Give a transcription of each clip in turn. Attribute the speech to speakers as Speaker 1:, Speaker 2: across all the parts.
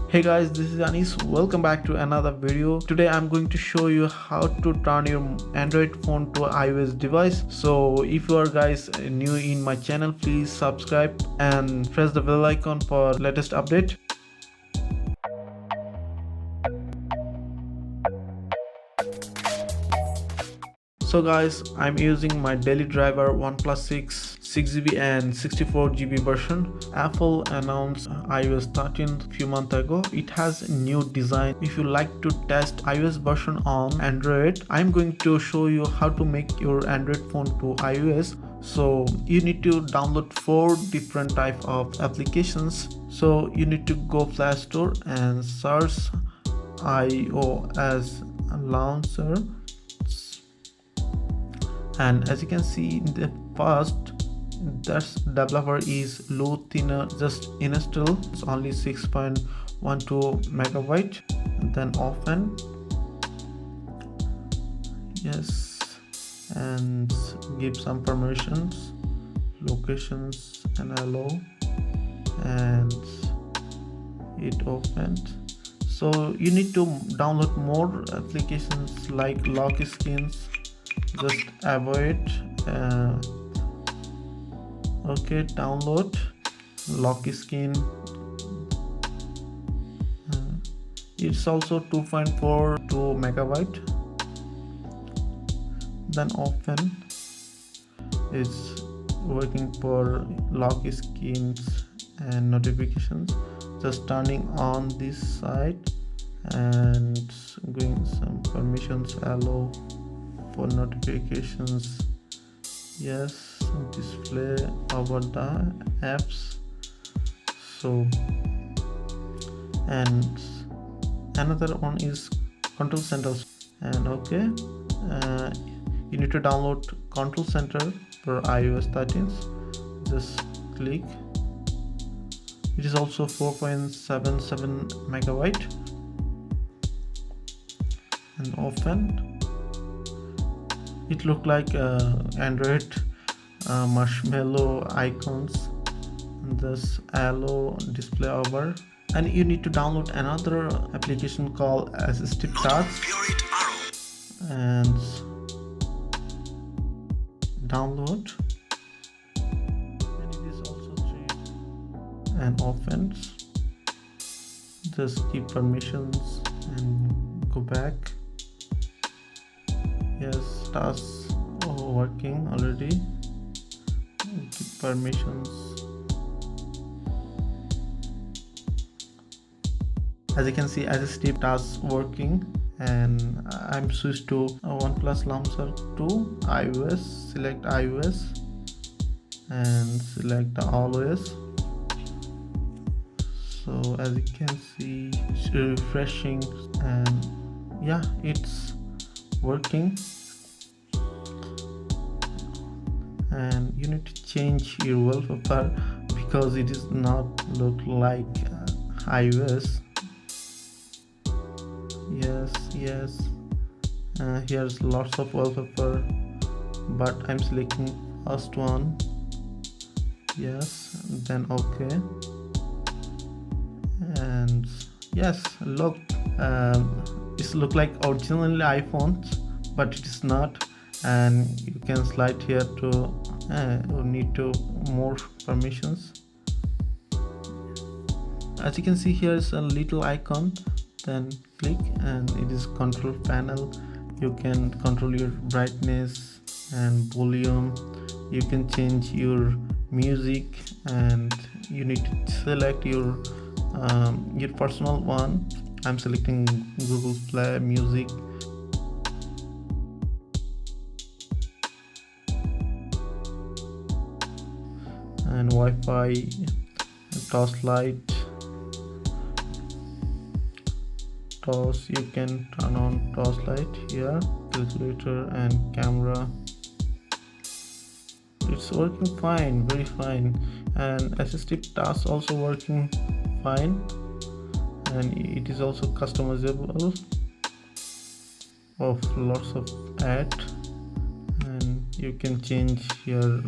Speaker 1: Hey guys, this is Anis. Welcome back to another video. Today I'm going to show you how to turn your Android phone to iOS device. So if you are guys new in my channel, please subscribe and press the bell icon for latest update. So guys, I'm using my daily driver OnePlus 6GB and 64GB version. Apple announced iOS 13 a few months ago. It has a new design. If you like to test iOS version on Android, I'm going to show you how to make your Android phone to iOS. So you need to download 4 different type of applications. So you need to go Play Store and search iOS launcher. And as you can see in the first, that developer is low thinner, just install. It's only 6.12 megabyte. And then open, yes, and give some permissions, locations, and allow, and it opened. So you need to download more applications like lock screens. Just avoid okay, download lock screen. It's also 2.42 megabyte. Then open. It's working for lock screens and notifications. Just turning on this side and giving some permissions, allow for notifications, yes, display over the apps. So, and another one is control center, and okay, you need to download control center for iOS 13. Just click. It is also 4.77 megabyte, and open. It looked like Android marshmallow icons. This allow display over, and you need to download another application called Assistive Touch and download. And it is also 3 and open. Just keep permissions and go back. Yes, tasks working already. Keep permissions. As you can see, as a step tasks working, and I'm switched to OnePlus launcher to iOS. Select iOS and select the always. So as you can see, it's refreshing, and yeah, it's working. And you need to change your wallpaper because it is not look like iOS. Yes, here's lots of wallpaper, but I'm selecting first one. Yes, then okay, and yes, look, it look like originally iPhones, but it is not. And you can slide here to need to more permissions. As you can see, here is a little icon, then click, and it is control panel. You can control your brightness and volume. You can change your music, and you need to select your personal one. I'm selecting Google Play Music. And Wi-Fi, toss light, toss, you can turn on toss light here, calculator and camera. It's working fine, very fine, and assistive tasks also working fine, and it is also customizable of lots of ad, and you can change your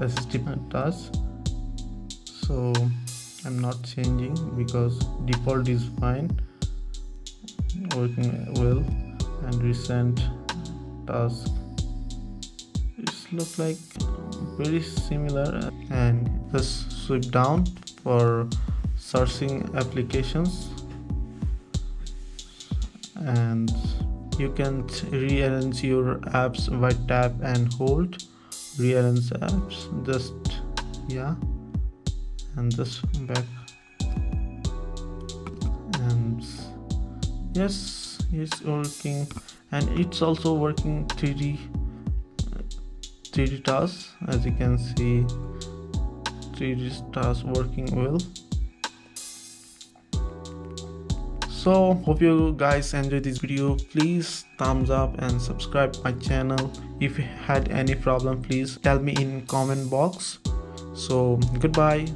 Speaker 1: assistive task. So I'm not changing because default is fine, working well. And recent task, it's look like very similar. And just swipe down for searching applications, and you can rearrange your apps by tap and hold. Rearrange apps, just yeah, and just back. And yes, it's working. And it's also working 3D tasks, as you can see. 3D tasks working well. So hope you guys enjoyed this video. Please thumbs up and subscribe my channel. If you had any problem, please tell me in comment box. So goodbye.